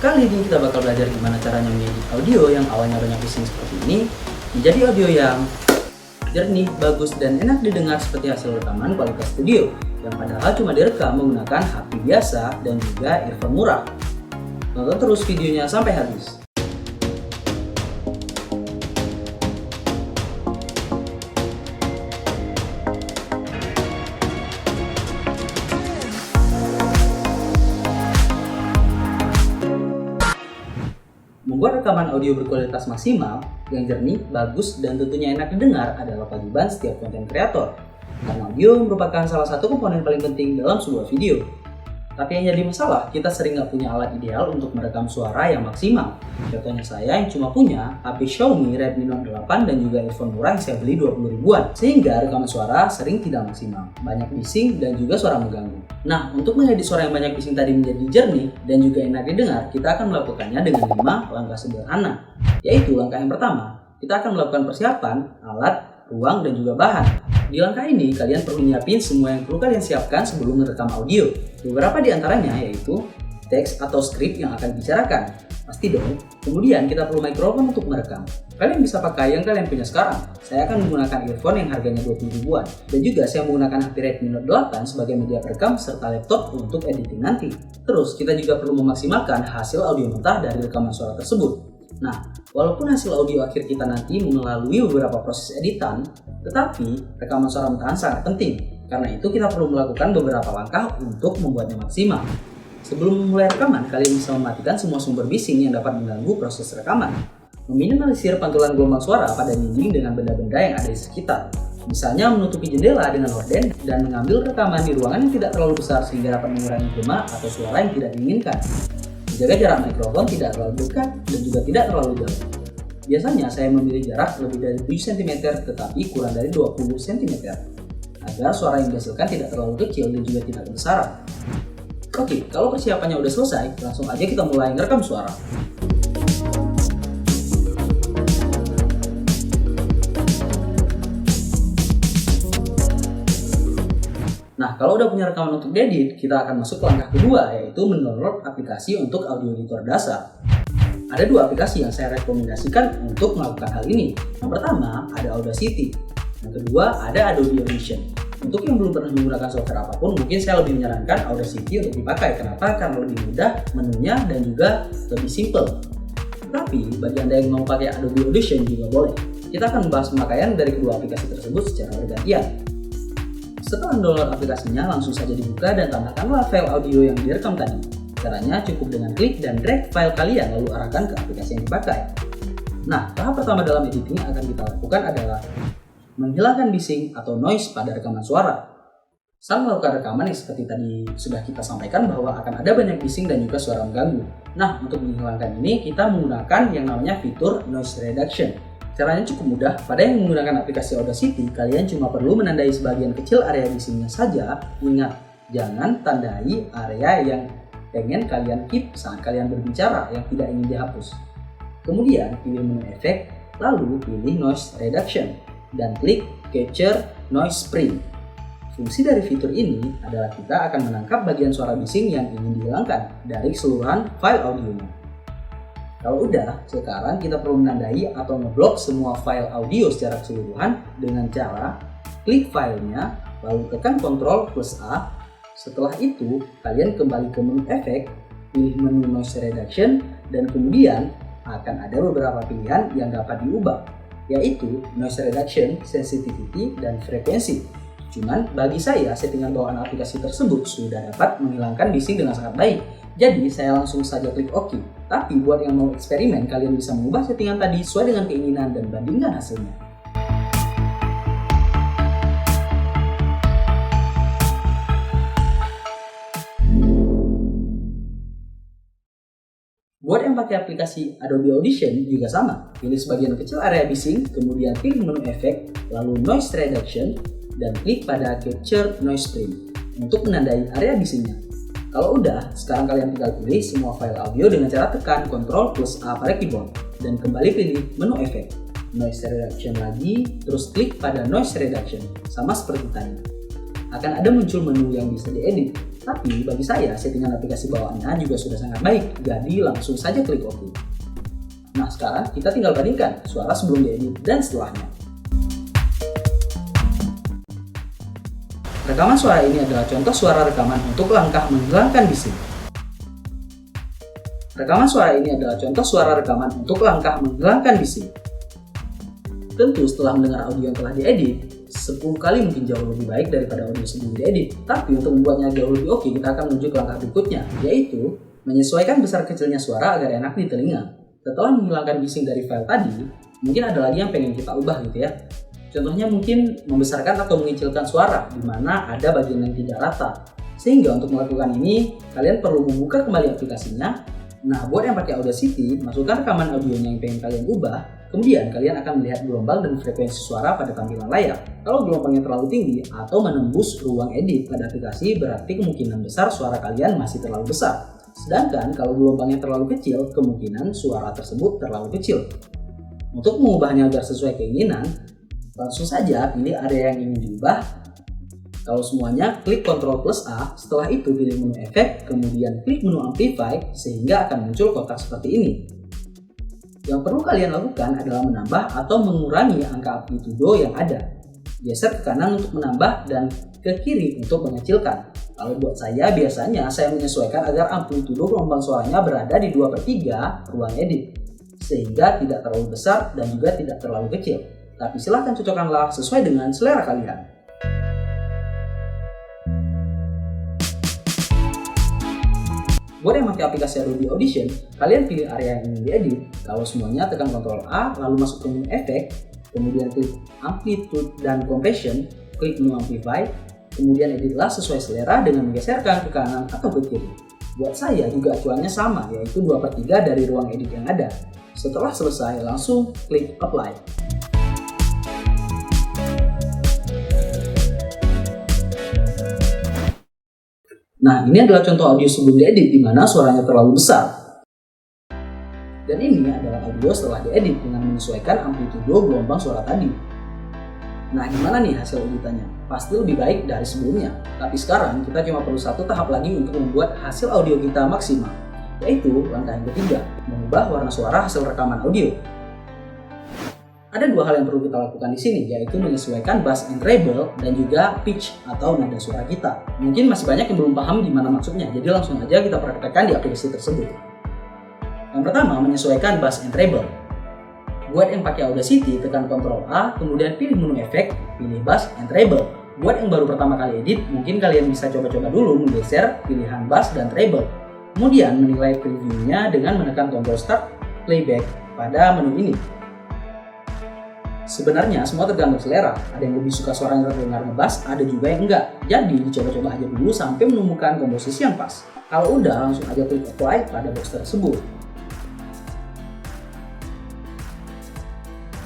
Kali ini kita bakal belajar gimana caranya mengedit audio yang awalnya banyak bising seperti ini menjadi audio yang jernih, bagus, dan enak didengar seperti hasil rekaman kualitas studio yang padahal cuma direkam menggunakan HP biasa dan juga earphone murah. Tonton terus videonya sampai habis. Membuat rekaman audio berkualitas maksimal, yang jernih, bagus, dan tentunya enak didengar adalah kewajiban setiap konten kreator. Karena audio merupakan salah satu komponen paling penting dalam sebuah video. Tapi yang jadi masalah, kita sering nggak punya alat ideal untuk merekam suara yang maksimal. Contohnya saya yang cuma punya HP Xiaomi Redmi Note 8 dan juga earphone murah yang saya beli 20 ribuan. Sehingga rekaman suara sering tidak maksimal, banyak bising dan juga suara mengganggu. Nah, untuk mengedit suara yang banyak bising tadi menjadi jernih dan juga enak didengar, kita akan melakukannya dengan 5 langkah sederhana. Yaitu langkah yang pertama, kita akan melakukan persiapan, alat, ruang, dan juga bahan. Di langkah ini, kalian perlu nyiapin semua yang perlu kalian siapkan sebelum merekam audio. Beberapa di antaranya yaitu teks atau skrip yang akan dibicarakan. Pasti dong. Kemudian kita perlu mikrofon untuk merekam. Kalian bisa pakai yang kalian punya sekarang. Saya akan menggunakan earphone yang harganya 20 ribuan. Dan juga saya menggunakan HP Redmi Note 8 sebagai media perekam serta laptop untuk editing nanti. Terus, kita juga perlu memaksimalkan hasil audio mentah dari rekaman suara tersebut. Nah, walaupun hasil audio akhir kita nanti melalui beberapa proses editan, tetapi rekaman suara mentahan sangat penting. Karena itu kita perlu melakukan beberapa langkah untuk membuatnya maksimal. Sebelum memulai rekaman, kalian bisa mematikan semua sumber bising yang dapat mengganggu proses rekaman. Meminimalisir pantulan gelombang suara pada dinding dengan benda-benda yang ada di sekitar. Misalnya menutupi jendela dengan horden dan mengambil rekaman di ruangan yang tidak terlalu besar sehingga dapat mengurangi gema atau suara yang tidak diinginkan. Jaga jarak mikrofon tidak terlalu dekat dan juga tidak terlalu jauh. Biasanya saya memilih jarak lebih dari 7 cm tetapi kurang dari 20 cm agar suara yang dihasilkan tidak terlalu kecil dan juga tidak kebesaran. Oke, kalau persiapannya udah selesai, langsung aja kita mulai ngerekam suara. Nah, kalau udah punya rekaman untuk diedit, kita akan masuk ke langkah kedua, yaitu mendownload aplikasi untuk audio editor dasar. Ada 2 aplikasi yang saya rekomendasikan untuk melakukan hal ini. Yang pertama, ada Audacity. Yang kedua, ada Adobe Audition. Untuk yang belum pernah menggunakan software apapun, mungkin saya lebih menyarankan Audacity untuk dipakai. Kenapa? Karena lebih mudah menunya dan juga lebih simple. Tapi, bagi Anda yang mau pakai Adobe Audition juga boleh. Kita akan membahas pemakaian dari kedua aplikasi tersebut secara bergantian. Setelah mendownload aplikasinya, langsung saja dibuka dan tambahkanlah file audio yang direkam tadi. Caranya cukup dengan klik dan drag file kalian lalu arahkan ke aplikasi yang dipakai. Nah, tahap pertama dalam editing yang akan kita lakukan adalah menghilangkan bising atau noise pada rekaman suara. Saat melakukan rekaman yang seperti tadi sudah kita sampaikan bahwa akan ada banyak bising dan juga suara mengganggu. Nah, untuk menghilangkan ini kita menggunakan yang namanya fitur noise reduction. Caranya cukup mudah. Pada yang menggunakan aplikasi Audacity, kalian cuma perlu menandai sebagian kecil area bisingnya saja. Ingat, jangan tandai area yang pengen kalian keep saat kalian berbicara yang tidak ingin dihapus. Kemudian pilih menu efek, lalu pilih noise reduction dan klik capture noise spring. Fungsi dari fitur ini adalah kita akan menangkap bagian suara bising yang ingin dihilangkan dari keseluruhan file audionya. Kalau udah, sekarang kita perlu menandai atau ngeblok semua file audio secara keseluruhan dengan cara klik filenya, lalu tekan Ctrl plus A. Setelah itu, kalian kembali ke menu efek, pilih menu noise reduction, dan kemudian akan ada beberapa pilihan yang dapat diubah, yaitu noise reduction, sensitivity, dan frekuensi. Cuman bagi saya, settingan bawaan aplikasi tersebut sudah dapat menghilangkan bising dengan sangat baik. Jadi saya langsung saja klik OK. Tapi buat yang mau eksperimen, kalian bisa mengubah settingan tadi sesuai dengan keinginan dan bandingkan hasilnya. Buat yang pakai aplikasi Adobe Audition juga sama. Pilih sebagian kecil area bising, kemudian pilih menu efek, lalu noise reduction, dan klik pada capture noise spring untuk menandai area bisingnya. Kalau udah, sekarang kalian tinggal pilih semua file audio dengan cara tekan Ctrl plus A pada keyboard dan kembali pilih menu efek, noise reduction lagi, terus klik pada noise reduction sama seperti tadi. Akan ada muncul menu yang bisa diedit. Tapi bagi saya, settingan aplikasi bawaannya juga sudah sangat baik, jadi langsung saja klik OK. Nah, sekarang kita tinggal bandingkan suara sebelum diedit dan setelahnya. Rekaman suara ini adalah contoh suara rekaman untuk langkah menghilangkan bising. Rekaman suara ini adalah contoh suara rekaman untuk langkah menghilangkan bising. Tentu setelah mendengar audio yang telah diedit, 10 kali mungkin jauh lebih baik daripada audio sebelum diedit. Tapi untuk membuatnya jauh lebih oke, kita akan menuju ke langkah berikutnya, yaitu menyesuaikan besar kecilnya suara agar enak di telinga. Setelah menghilangkan bising dari file tadi, mungkin ada lagi yang pengen kita ubah gitu ya. Contohnya mungkin membesarkan atau mengecilkan suara, di mana ada bagian yang tidak rata. Sehingga untuk melakukan ini, kalian perlu membuka kembali aplikasinya. Nah, buat yang pakai Audacity, masukkan rekaman audionya yang pengen kalian ubah. Kemudian kalian akan melihat gelombang dan frekuensi suara pada tampilan layar. Kalau gelombangnya terlalu tinggi atau menembus ruang edit pada aplikasi, berarti kemungkinan besar suara kalian masih terlalu besar. Sedangkan kalau gelombangnya terlalu kecil, kemungkinan suara tersebut terlalu kecil. Untuk mengubahnya agar sesuai keinginan, langsung saja pilih area yang ingin diubah. Kalau semuanya, klik Ctrl+A, setelah itu pilih menu efek, kemudian klik menu amplify, sehingga akan muncul kotak seperti ini. Yang perlu kalian lakukan adalah menambah atau mengurangi angka amplitudo yang ada. Geser ke kanan untuk menambah dan ke kiri untuk mengecilkan. Kalau buat saya, biasanya saya menyesuaikan agar amplitudo gelombang suaranya berada di 2/3 ruang edit. Sehingga tidak terlalu besar dan juga tidak terlalu kecil. Tapi silahkan cocokkanlah sesuai dengan selera kalian. Buat yang pakai aplikasi Adobe Audition, kalian pilih area yang ingin diedit. Kalau semuanya, tekan Ctrl+A, lalu masuk ke menu efek, kemudian klik Amplitude dan Compression, klik menu Amplify, kemudian editlah sesuai selera dengan menggeserkan ke kanan atau ke kiri. Buat saya juga acuannya sama, yaitu 2/3 dari ruang edit yang ada. Setelah selesai, langsung klik Apply. Nah, ini adalah contoh audio sebelum diedit di mana suaranya terlalu besar. Dan ini adalah audio setelah diedit dengan menyesuaikan amplitudo gelombang suara tadi. Nah, gimana nih hasil editannya? Pasti lebih baik dari sebelumnya. Tapi sekarang kita cuma perlu satu tahap lagi untuk membuat hasil audio kita maksimal, yaitu langkah yang ketiga, mengubah warna suara hasil rekaman audio. Ada dua hal yang perlu kita lakukan di sini, yaitu menyesuaikan bass and treble dan juga pitch atau nada suara kita. Mungkin masih banyak yang belum paham gimana maksudnya, jadi langsung aja kita praktekkan di aplikasi tersebut. Yang pertama, menyesuaikan bass and treble. Buat yang pakai Audacity, tekan Ctrl+A, kemudian pilih menu efek, pilih bass and treble. Buat yang baru pertama kali edit, mungkin kalian bisa coba-coba dulu menggeser pilihan bass dan treble. Kemudian menilai previewnya dengan menekan tombol Start Playback pada menu ini. Sebenarnya semua tergantung selera, ada yang lebih suka suaranya terdengar ngebass, ada juga yang enggak. Jadi dicoba-coba aja dulu sampai menemukan komposisi yang pas. Kalau udah, langsung aja klik apply pada box tersebut.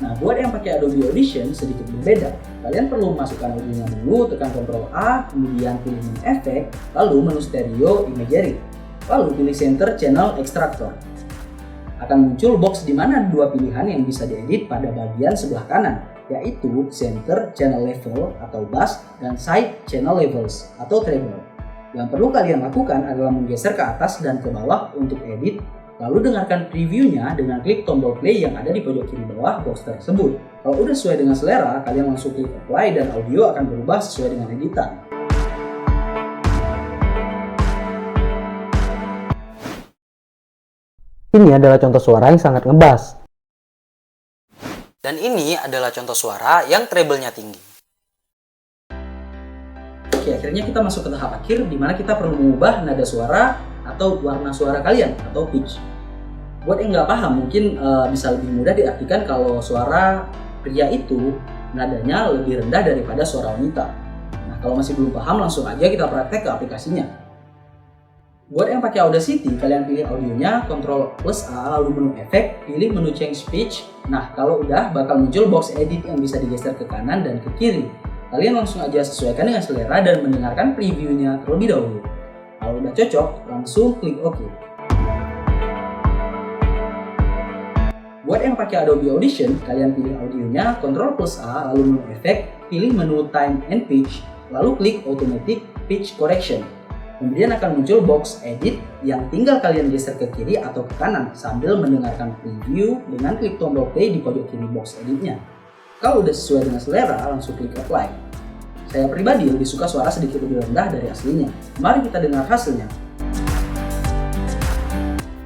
Nah, buat yang pakai Adobe Audition sedikit berbeda. Kalian perlu masukkan audionya dulu, tekan Ctrl+A, kemudian pilih menu efek, lalu menu stereo imagery, lalu pilih center channel extractor. Akan muncul box di mana dua pilihan yang bisa diedit pada bagian sebelah kanan, yaitu Center Channel Level atau Bass dan Side Channel Levels atau Treble. Yang perlu kalian lakukan adalah menggeser ke atas dan ke bawah untuk edit, lalu dengarkan previewnya dengan klik tombol play yang ada di pojok kiri bawah box tersebut. Kalau udah sesuai dengan selera, kalian langsung klik apply dan audio akan berubah sesuai dengan editan. Ini adalah contoh suara yang sangat ngebass. Dan ini adalah contoh suara yang treble-nya tinggi. Oke, akhirnya kita masuk ke tahap akhir di mana kita perlu mengubah nada suara atau warna suara kalian atau pitch. Buat yang nggak paham, mungkin bisa lebih mudah diartikan kalau suara pria itu nadanya lebih rendah daripada suara wanita. Nah, kalau masih belum paham, langsung aja kita praktek ke aplikasinya. Buat yang pakai Audacity, kalian pilih audionya, Ctrl+A, lalu menu efek, pilih menu change pitch. Nah, kalau udah, bakal muncul box edit yang bisa digeser ke kanan dan ke kiri. Kalian langsung aja sesuaikan dengan selera dan mendengarkan previewnya terlebih dahulu. Kalau udah cocok, langsung klik OK. Buat yang pakai Adobe Audition, kalian pilih audionya, Ctrl+A, lalu menu efek, pilih menu time and pitch, lalu klik automatic pitch correction. Kemudian akan muncul box edit yang tinggal kalian geser ke kiri atau ke kanan sambil mendengarkan preview dengan klik tombol play di pojok kiri box editnya. Kalau udah sesuai dengan selera, langsung klik apply. Saya pribadi lebih suka suara sedikit lebih rendah dari aslinya. Mari kita dengar hasilnya.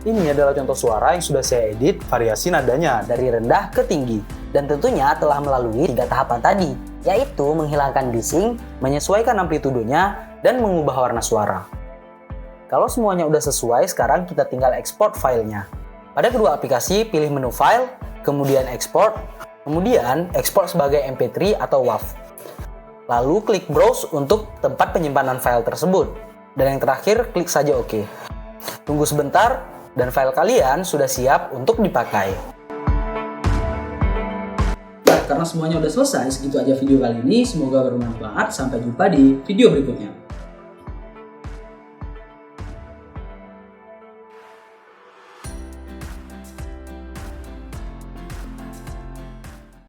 Ini adalah contoh suara yang sudah saya edit variasi nadanya Dari rendah ke tinggi. Dan tentunya telah melalui 3 tahapan tadi, yaitu menghilangkan bising, menyesuaikan amplitudenya, dan mengubah warna suara. Kalau semuanya udah sesuai, sekarang kita tinggal ekspor filenya. Pada kedua aplikasi, pilih menu File, kemudian Export, kemudian ekspor sebagai MP3 atau WAV. Lalu klik Browse untuk tempat penyimpanan file tersebut. Dan yang terakhir, klik saja OK. Tunggu sebentar, dan file kalian sudah siap untuk dipakai. Nah, karena semuanya udah selesai, segitu aja video kali ini. Semoga bermanfaat. Sampai jumpa di video berikutnya.